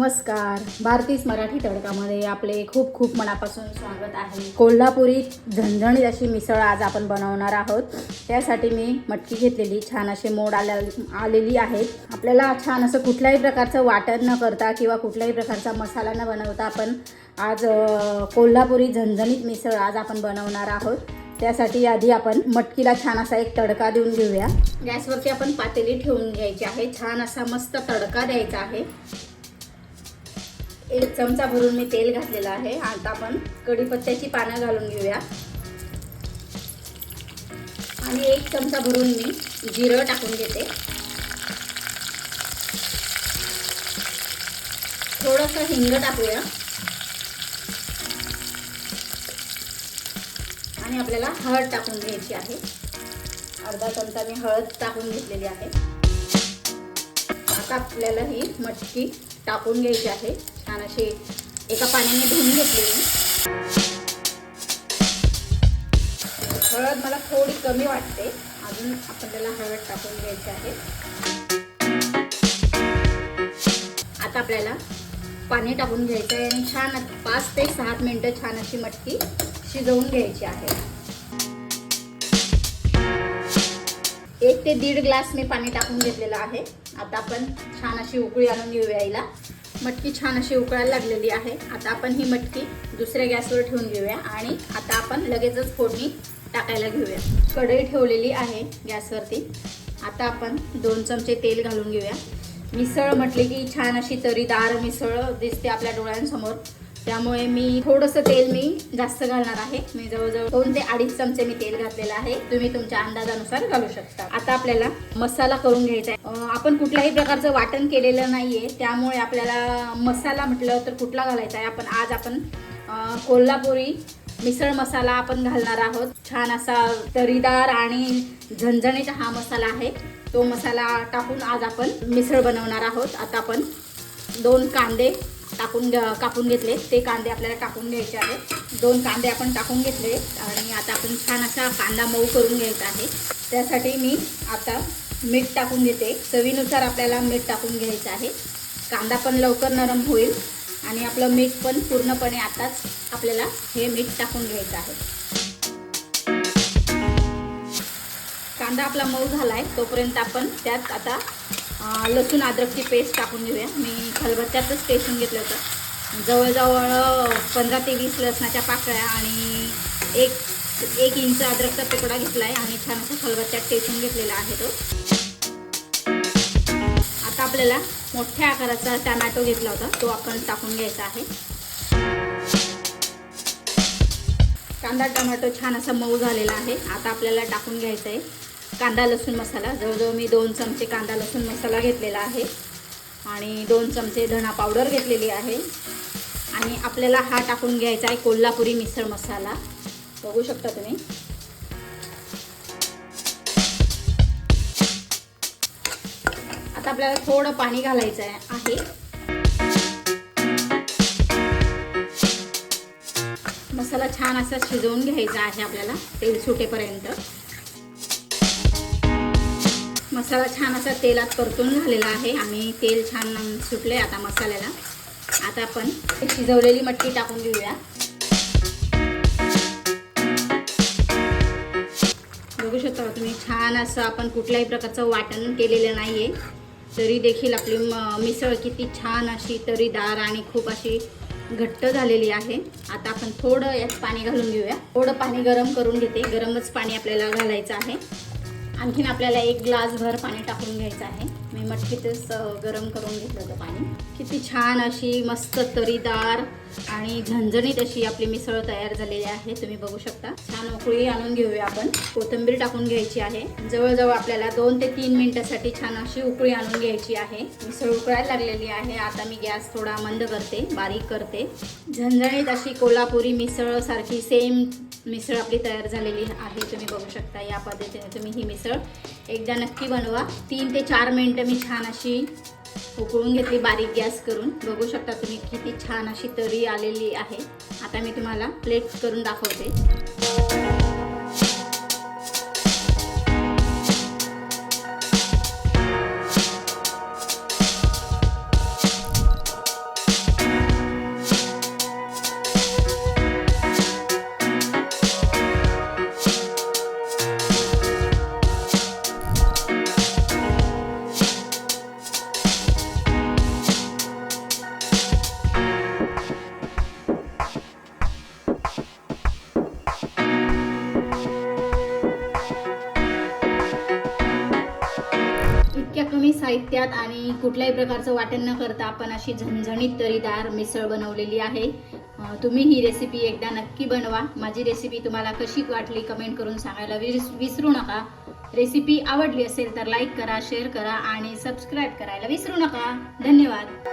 नमस्कार. भारतीस मराठी तडकामध्ये आपले खूप खूप मनापासून स्वागत आहे. कोल्हापुरी झणझणीत अशी मिसळ आज आपण बनवणार आहोत. त्यासाठी मी मटकी घेतलेली छान असे मोड आलेली आहेत. आपल्याला छान असं कुठल्याही प्रकारचं वाटण न करता किंवा कुठल्याही प्रकारचा मसाला न बनवता आपण आज कोल्हापुरी झणझणीत मिसळ आज आपण बनवणार आहोत. त्यासाठी आधी आपण मटकीला छान असा एक तडका देऊन घेऊया. गॅसवरती आपण पातेली ठेवून घ्यायची आहे. छान असा मस्त तडका द्यायचा आहे. 1 चमचा भरून मी तेल घातलेलं आहे. आता आपण कढीपत्त्याची पानं घालून घेऊया आणि 1 चमचा भरून मी जिरं टाकून घेते. थोडंसं हिंग टाकूया आणि आपल्याला हळद टाकून घ्यायची आहे. अर्धा चमचा मी हळद टाकून घेतलेली आहे. आता आपल्याला ही मटकी टाकून घ्यायची आहे. छान अशी एका पाण्याने धुवून घेतलेली. हळद मला थोडी कमी वाटते, अजून आपल्याला हळद टाकून घ्यायची आहे. आता आपल्याला पाणी टाकून घ्यायचं आहे आणि छान 5 ते 6 मिनिटं छान अशी मटकी शिजवून घ्यायची आहे. 1 ते 1.5 ग्लास मी पाणी टाकून घेतलेलं आहे. आता आपण छान अशी उकळी आणून घेऊया याला. मटकी छान अशी उकळायला लागलेली आहे. आता आपण ही मटकी दुसऱ्या गॅसवर ठेवून घेऊया आणि आता आपण लगेचच फोडणी टाकायला घेऊया. कढई ठेवलेली आहे गॅसवरती. आता आपण 2 चमचे तेल घालून घेऊया. मिसळ म्हटली की छान अशी तरीदार मिसळ दिसते आपल्या डोळ्यांसमोर, त्यामुळे मी थोडंसं तेल जास्त घालणार आहे. मी जवळजवळ 2 ते 2.5 चमचे मी तेल घातलेलं आहे. तुम्ही तुमच्या अंदाजानुसार घालू शकता. आता आपल्याला मसाला करून घ्यायचा आहे. आपण कुठल्याही प्रकारचं वाटण केलेलं नाहीये, त्यामुळे आपल्याला मसाला म्हटलं तर कुठला घालायचा आहे. आज आपण कोल्हापुरी मिसळ मसाला आपण घालणार आहोत. छान असा तरीदार आणि झणझणीत हा मसाला आहे. तो मसाला टाकून आज आपण मिसळ बनवणार आहोत. आता आपण 2 कांदे कापून घेतले. ते कांदे आपल्याला टाकून घ्यायचे आहेत. 2 कांदे आपण टाकून घेतले आणि आता आपण छान असा कांदा मऊ करून घ्यायचा आहे. त्यासाठी मी आता मीठ टाकून घेते. चवीनुसार आपल्याला मीठ टाकून घ्यायचं आहे. कांदा पण लवकर नरम होईल आणि आपलं मीठ पण पूर्णपणे आताच आपल्याला हे मीठ टाकून घ्यायचं आहे. कांदा आपला मऊ झाला आहे, तोपर्यंत आपण त्यात आता लसूण अद्रकची पेस्ट टाकून घेऊया. मी खलबत्त्यातच टेसून घेतलं होतं. जवळजवळ 15 ते 20 लसणाच्या पाकळ्या आणि एक इंच अद्रकचा तुकडा घेतला आहे आणि छान असं खलबत्त्यात टेसून घेतलेला आहे तो. आता आपल्याला मोठ्या आकाराचा टमॅटो घेतला होता, तो आपण टाकून घ्यायचा आहे. कांदा टमॅटो छान असा मऊ झालेला आहे. आता आपल्याला टाकून घ्यायचा आहे कांदा लसूण मसाला. जवळजवळ मी 2 चमचे कांदा लसूण मसाला घेतलेला आहे आणि 2 चमचे धना पावडर घेतलेली आहे. आणि आपल्याला हा टाकून घ्यायचा आहे कोल्हापुरी मिसळ मसाला. बघू शकता तुम्ही. आता आपल्याला थोडं पाणी घालायचं आहे. मसाला छान असा शिजवून घ्यायचा आहे आपल्याला तेल सुटेपर्यंत. मसाला छान असा तेलात परतून झालेला आहे आणि तेल छान सुटले आता मसाल्याला. आता आपण शिजवलेली मटकी टाकून घेऊया. बघू शकता तुम्ही, छान असं आपण कुठल्याही प्रकारचं वाटण केलेलं नाहीये, तरी देखील आपली मिसळ किती छान अशी तरीदार आणि खूप अशी घट्ट झालेली आहे. आता आपण थोडं यात पाणी घालून घेऊया. थोडं पाणी गरम करून घेते. गरमच पाणी आपल्याला घालायचं आहे. आणखीन आपल्याला 1 ग्लासभर पाणी टाकून घ्यायचं आहे. मी मटकीतच गरम करून घेतलं होतं पाणी. किती छान अशी मस्त तरीदार आणि झणझणीत अशी आपली मिसळ तयार झालेली आहे. तुम्ही बघू शकता. छान उकळी आणून घेऊया. आपण कोथिंबीर टाकून घ्यायची आहे. जवळजवळ आपल्याला 2 ते 3 मिनिटासाठी छान अशी उकळी आणून घ्यायची आहे. मिसळ उकळायला लागलेली आहे. आता मी गॅस थोडा मंद करते, बारीक करते. झणझणीत अशी कोल्हापुरी मिसळ सारखी सेम मिसळ आपली तयार झालेली आहे. तुम्ही बघू शकता. या पद्धतीने तुम्ही ही मिसळ एकदा नक्की बनवा. 3 ते 4 मिनिटं मी छान अशी उकळून घेतली बारीक गॅस करून. बघू शकता तुम्ही किती छान अशी तरी आलेली आहे. आता मी तुम्हाला प्लेट करून दाखवते. साहित्यात आणि कुठल्याही प्रकारचं वाटण न करता आपण अशी झणझणीत तरीदार मिसळ बनवलेली आहे. तुम्ही ही रेसिपी एकदा नक्की बनवा. माझी रेसिपी तुम्हाला कशी वाटली कमेंट करून सांगायला विसरू नका. रेसिपी आवडली असेल तर लाईक करा, शेअर करा आणि सबस्क्राईब करायला विसरू नका. धन्यवाद.